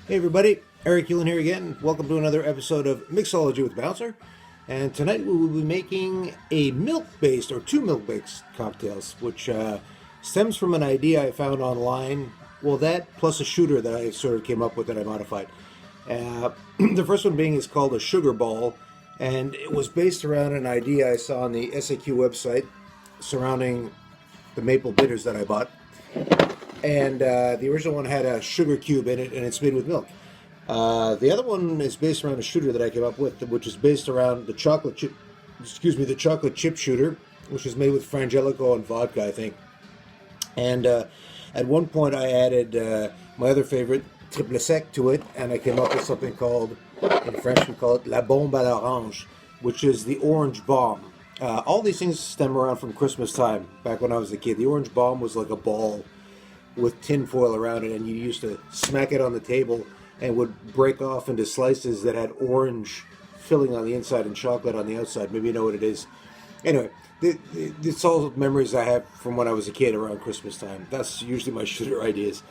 Hey everybody, Eric Hewlin here again. Welcome to another episode of Mixology with Bouncer. And tonight we will be making a milk-based, or two milk-based cocktails, which stems from an idea I found online. Well, that plus a shooter that I sort of came up with that I modified. The first one being is called a sugar ball, and it was based around an idea I saw on the SAQ website surrounding the maple bitters that I bought. And the original one had a sugar cube in it, and it's made with milk. The other one is based around a shooter that I came up with, which is based around the chocolate chip, the chocolate chip shooter, which is made with Frangelico and vodka, I think. And at one point, I added my other favorite, triple sec, to it, and I came up with something called, in French, we call it la bombe à l'orange, which is the orange bomb. All these things stem around from Christmas time, back when I was a kid. The orange bomb was like a ball with tin foil around it, and you used to smack it on the table and would break off into slices that had orange filling on the inside and chocolate on the outside. Maybe you know what it is. Anyway, it's all memories I have from when I was a kid around Christmas time. That's usually my shooter ideas.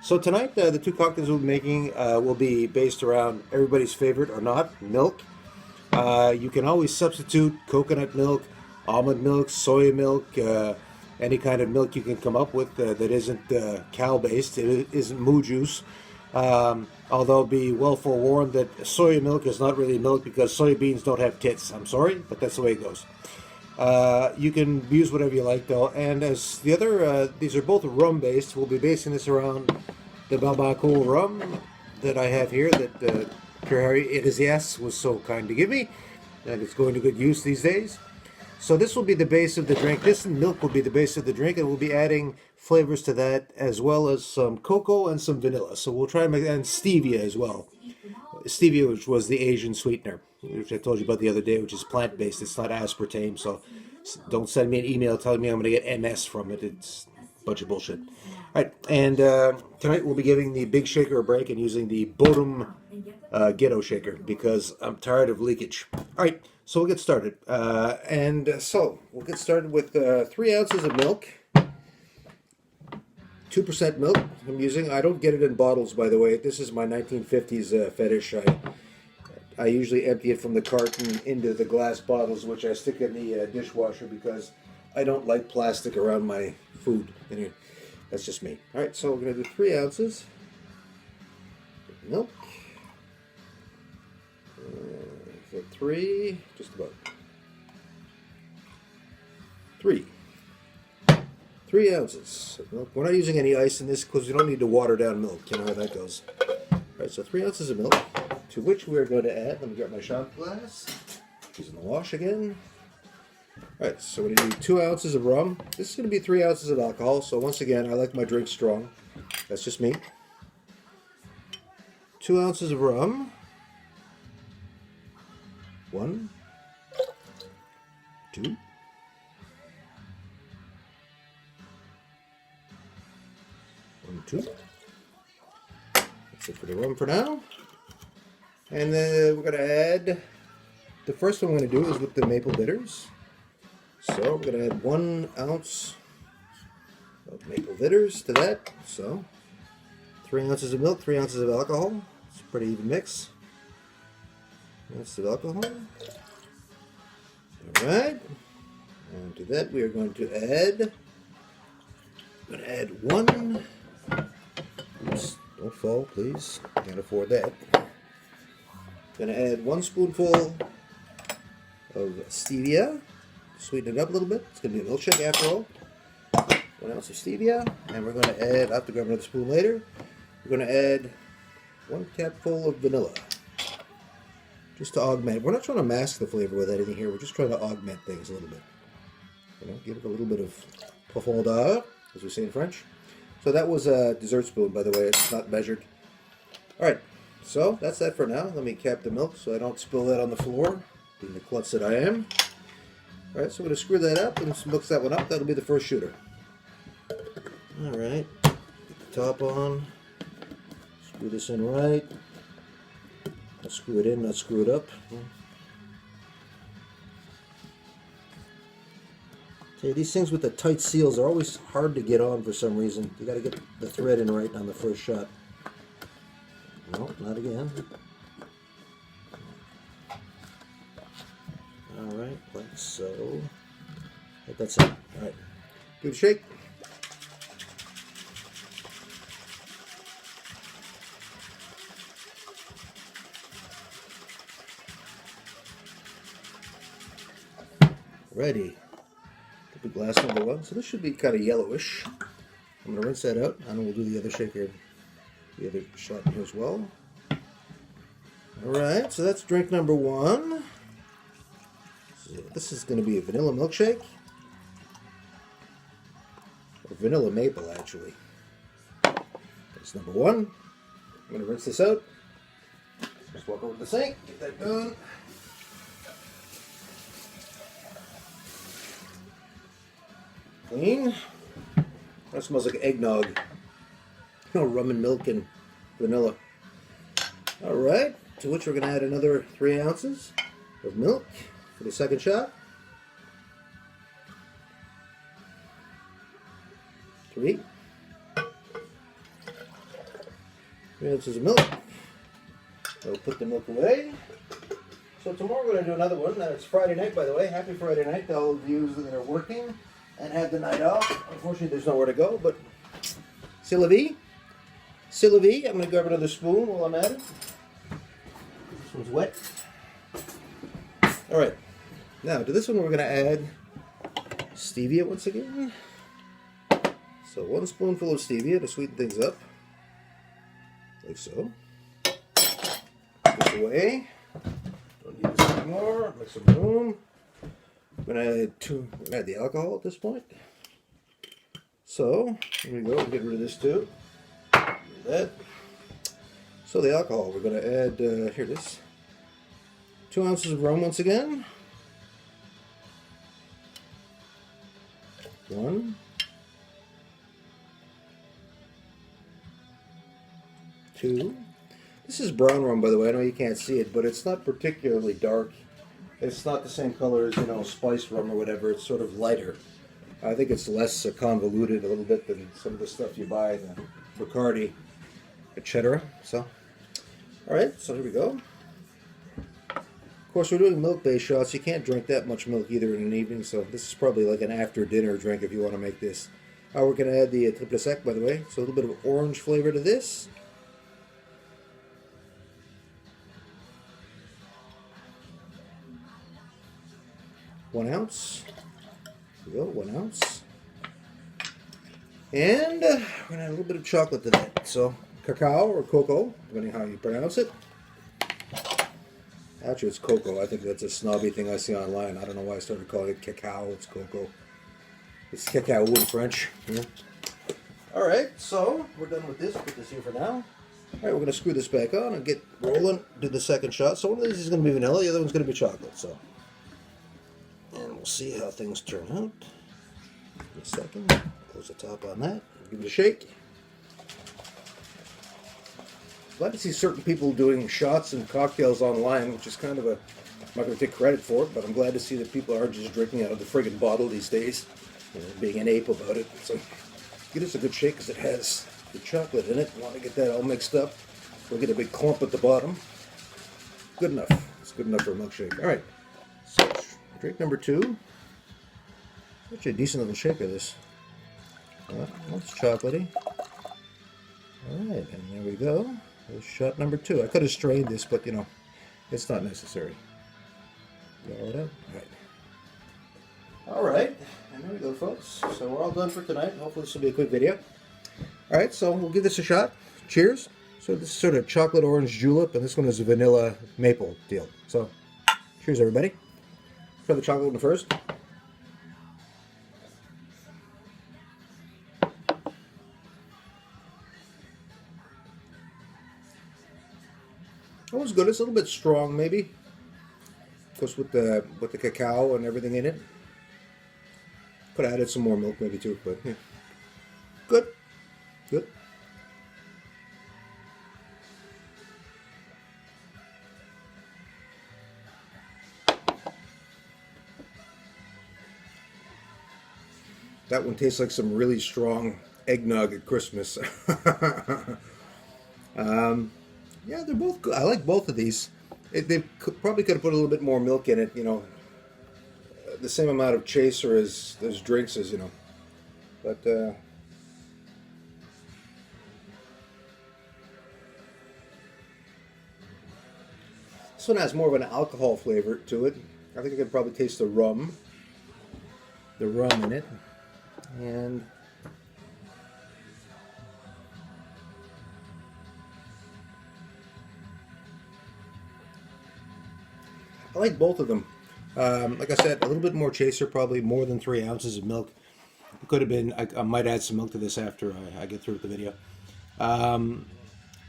So tonight, the two cocktails we'll be making will be based around everybody's favorite or not, milk. You can always substitute coconut milk, almond milk, soy milk, any kind of milk you can come up with that isn't cow-based. It isn't Moo Juice. Although be well forewarned that soy milk is not really milk because soybeans don't have tits. I'm sorry, but that's the way it goes. You can use whatever you like, though. And as the other, these are both rum-based. We'll be basing this around the Barbacoa rum that I have here that Pierre Harry Iglesias was so kind to give me. And it's going to good use these days. So this will be the base of the drink. This milk will be the base of the drink, and we'll be adding flavors to that, as well as some cocoa and some vanilla. So we'll try and make, and stevia as well. Stevia, which was the Asian sweetener, which I told you about the other day, which is plant-based. It's not aspartame, so don't send me an email telling me I'm going to get MS from it. It's a bunch of bullshit. All right, and tonight we'll be giving the big shaker a break and using the Bodum Ghetto shaker because I'm tired of leakage. All right. So we'll get started. So we'll get started with 3 ounces of milk, 2% milk I'm using. I don't get it in bottles, by the way. This is my 1950s fetish. I usually empty it from the carton into the glass bottles, which I stick in the dishwasher because I don't like plastic around my food. Anyway, that's just me. All right, so we're going to do 3 ounces of milk. So 3, just about 3 ounces of milk. We're not using any ice in this because we don't need to water down milk. You know how that goes. All right, so 3 ounces of milk, to which we are going to add. Let me get my shot glass. Using the wash again. All right, so we're going to do 2 ounces of rum. This is going to be 3 ounces of alcohol. So once again, I like my drink strong. That's just me. 2 ounces of rum. 1, 2, 1, 2. That's it for the rum for now. And then we're going to add, the first one we're going to do is with the maple bitters. So we're going to add 1 ounce of maple bitters to that. So 3 ounces of milk, 3 ounces of alcohol. It's a pretty even mix. Ounce of alcohol. Alright. And to that we are going to add, 1, oops, don't fall please, can't afford that. Going to add 1 spoonful of stevia, sweeten it up a little bit. It's going to be a milkshake after all. 1 ounce of stevia, and we're going to add, I'll have to grab another spoon later, we're going to add 1 capful of vanilla. Just to augment. We're not trying to mask the flavor with anything here. We're just trying to augment things a little bit. You know, give it a little bit of profondeur, as we say in French. So that was a dessert spoon, by the way. It's not measured. All right. So that's that for now. Let me cap the milk so I don't spill that on the floor, being the klutz that I am. All right. So we're going to screw that up and mix that one up. That'll be the first shooter. All right. Get the top on. Screw this in right. I'll screw it in, not screw it up. Okay, these things with the tight seals are always hard to get on for some reason. You got to get the thread in right on the first shot. No, not again. Alright, like so. That's it. Alright. Give it a shake. Ready. Put the glass number 1. So this should be kind of yellowish. I'm going to rinse that out, and we'll do the other shaker, the other shot here as well. Alright, so that's drink number 1. So this is going to be a vanilla milkshake. Or vanilla maple, actually. That's number 1. I'm going to rinse this out. Just walk over to the sink, get that done. Clean. That smells like eggnog. You know, rum and milk and vanilla. Alright, to which we're going to add another 3 ounces of milk for the second shot. 3 ounces of milk. We'll put the milk away. So tomorrow we're going to do another one. It's Friday night, by the way. Happy Friday night to all of you that are working and had the night off. Unfortunately, there's nowhere to go, but c'est la vie. C'est la vie. I'm going to grab another spoon while I'm at it. This one's wet. All right. Now, to this one, we're going to add stevia once again. So 1 spoonful of stevia to sweeten things up. Like so. Put this away. Don't need this anymore. Make some room. I'm going to add the alcohol at this point. So, here we go. We'll get rid of this too. That. So the alcohol, we're going to add, here it is. 2 ounces of rum once again. 1. 2. This is brown rum, by the way. I know you can't see it, but it's not particularly dark. It's not the same color as, you know, spiced rum or whatever. It's sort of lighter. I think it's less convoluted a little bit than some of the stuff you buy, the Bacardi, etc. So, alright, so here we go. Of course, we're doing milk-based shots. You can't drink that much milk either in an evening, so this is probably like an after-dinner drink if you want to make this. We're going to add the triple sec, by the way. So a little bit of orange flavor to this. One ounce. There we go, 1 ounce. And we're going to add a little bit of chocolate to that. So, cacao or cocoa, depending how you pronounce it. Actually, it's cocoa. I think that's a snobby thing I see online. I don't know why I started calling it cacao. It's cocoa. It's cacao in French. Yeah. Alright, so we're done with this. Put this here for now. Alright, we're going to screw this back on and get rolling. Do the second shot. So one of these is going to be vanilla. The other one's going to be chocolate. So. And we'll see how things turn out. In a second. Close the top on that. Give it a shake. Glad to see certain people doing shots and cocktails online, which is kind of a... I'm not going to take credit for it, but I'm glad to see that people aren't just drinking out of the friggin' bottle these days. You know, being an ape about it. So give this a good shake because it has the chocolate in it. I want to get that all mixed up. We'll get a big clump at the bottom. Good enough. It's good enough for a milkshake. Alright. So, drink number 2. Actually a decent little shake of this. That's chocolatey. Alright, and there we go. There's shot number 2. I could have strained this, but you know, it's not necessary. All right. Alright, and there we go, folks. So we're all done for tonight. Hopefully this will be a quick video. Alright, so we'll give this a shot. Cheers. So this is sort of chocolate orange julep, and this one is a vanilla maple deal. So, cheers everybody. Try the chocolate one first. That was good. It's a little bit strong, maybe. Of course, with the cacao and everything in it. Could have added some more milk, maybe too, but yeah. Good. Good. That one tastes like some really strong eggnog at Christmas. Yeah, they're both good. I like both of these. They probably could have put a little bit more milk in it, the same amount of chaser as drinks is. But this one has more of an alcohol flavor to it. I think I could probably taste the rum in it, and I like both of them. Like I said, a little bit more chaser, probably more than 3 ounces of milk. It could have been. I might add some milk to this after I get through with the video.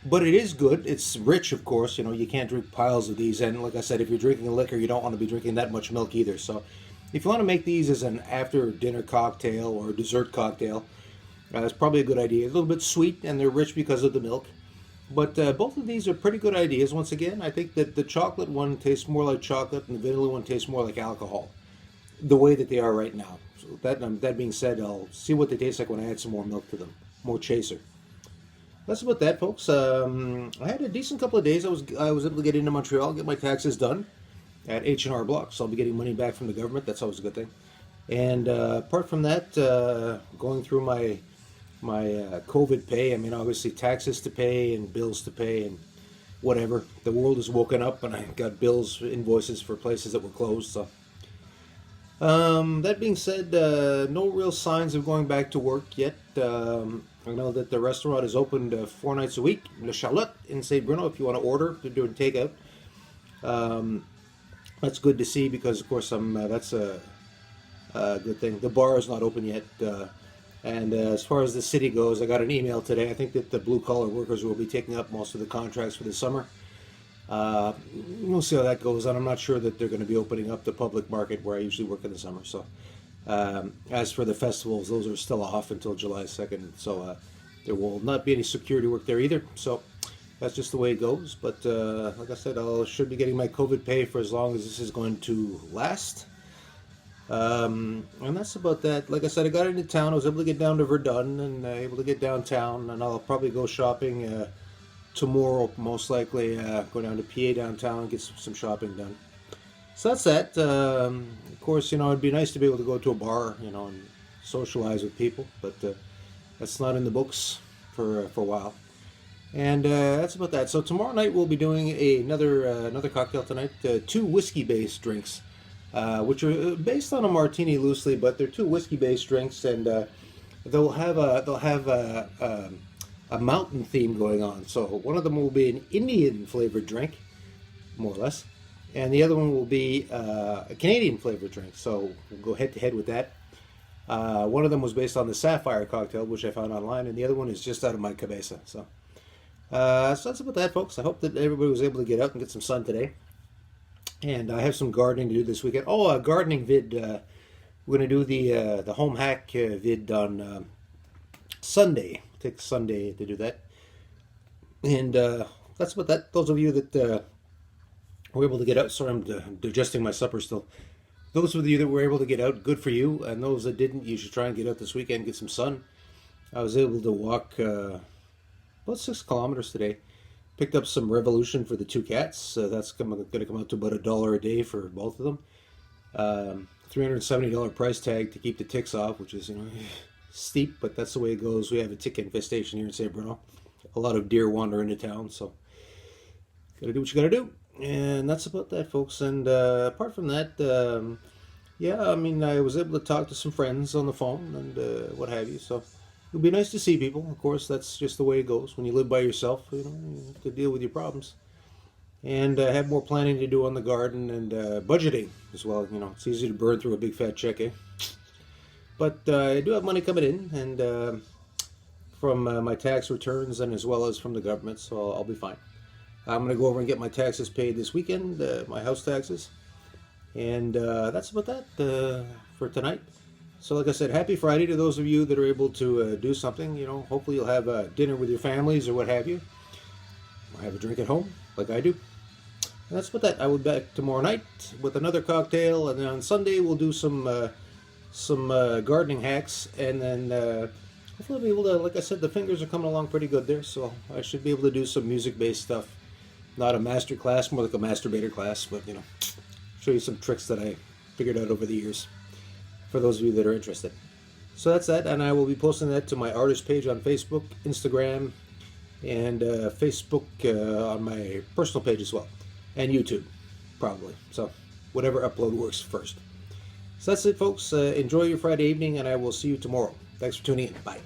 But it is good. It's rich, of course. You can't drink piles of these. And like I said, if you're drinking a liquor, you don't want to be drinking that much milk either. So if you want to make these as an after-dinner cocktail or dessert cocktail, it's probably a good idea. A little bit sweet, and they're rich because of the milk. But both of these are pretty good ideas. Once again, I think that the chocolate one tastes more like chocolate, and the vanilla one tastes more like alcohol, the way that they are right now. So that being said, I'll see what they taste like when I add some more milk to them, more chaser. That's about that, folks. I had a decent couple of days. I was able to get into Montreal, get my taxes done at H&R Block, so I'll be getting money back from the government. That's always a good thing. And apart from that, going through my COVID pay. I mean, obviously taxes to pay and bills to pay and whatever. The world has woken up, and I got bills, invoices for places that were closed. So, that being said, no real signs of going back to work yet. I know that the restaurant is opened 4 nights a week, Le Julep in St. Bruno, if you want to order to do a takeout. That's good to see because, of course, that's a good thing. The bar is not open yet. And as far as the city goes, I got an email today. I think that the blue-collar workers will be taking up most of the contracts for the summer. We'll see how that goes, and I'm not sure that they're going to be opening up the public market where I usually work in the summer. So, as for the festivals, those are still off until July 2nd, so there will not be any security work there either. So, that's just the way it goes. But like I said, I should be getting my COVID pay for as long as this is going to last. And that's about that. Like I said, I got into town. I was able to get down to Verdun and able to get downtown, and I'll probably go shopping tomorrow, most likely. Go down to PA downtown and get some shopping done. So that's that. Of course, it'd be nice to be able to go to a bar, and socialize with people, but that's not in the books for a while. And that's about that. So tomorrow night we'll be doing another cocktail tonight. 2 whiskey-based drinks. Which are based on a martini loosely, but they're 2 whiskey-based drinks, and they'll have a mountain theme going on. So one of them will be an Indian flavored drink, more or less, and the other one will be a Canadian flavored drink. So we'll go head to head with that. One of them was based on the Sapphire cocktail, which I found online, and the other one is just out of my cabeza. So that's about that, folks. I hope that everybody was able to get out and get some sun today. And I have some gardening to do this weekend. Oh, a gardening vid. We're going to do the home hack vid on Sunday. Take Sunday to do that. And that's about that. Those of you that were able to get out. Sorry, I'm digesting my supper still. Those of you that were able to get out, good for you. And those that didn't, you should try and get out this weekend, get some sun. I was able to walk about 6 kilometers today. Picked up some Revolution for the 2 cats. That's going to come out to about $1 a day for both of them. $370 price tag to keep the ticks off, which is steep, but that's the way it goes. We have a tick infestation here in St. Bruno. A lot of deer wander into town, so gotta do what you gotta do. And that's about that, folks. And apart from that, yeah, I mean, I was able to talk to some friends on the phone and what have you. So. It'll be nice to see people. Of course, that's just the way it goes. When you live by yourself, you have to deal with your problems. And I have more planning to do on the garden and budgeting as well. It's easy to burn through a big fat check, eh? But I do have money coming in, and from my tax returns and as well as from the government, so I'll be fine. I'm going to go over and get my taxes paid this weekend, my house taxes. And that's about that for tonight. So like I said, happy Friday to those of you that are able to do something. Hopefully you'll have dinner with your families or what have you. Or have a drink at home, like I do. And that's about that. I will be back tomorrow night with another cocktail. And then on Sunday we'll do some gardening hacks. And then hopefully I'll be able to, like I said, the fingers are coming along pretty good there. So I should be able to do some music-based stuff Not a master class, more like a masturbator class, but show you some tricks that I figured out over the years for those of you that are interested. So that's that, and I will be posting that to my artist page on Facebook, Instagram, and Facebook on my personal page as well, and YouTube, probably. So whatever upload works first. So that's it, folks. Enjoy your Friday evening, and I will see you tomorrow. Thanks for tuning in. Bye.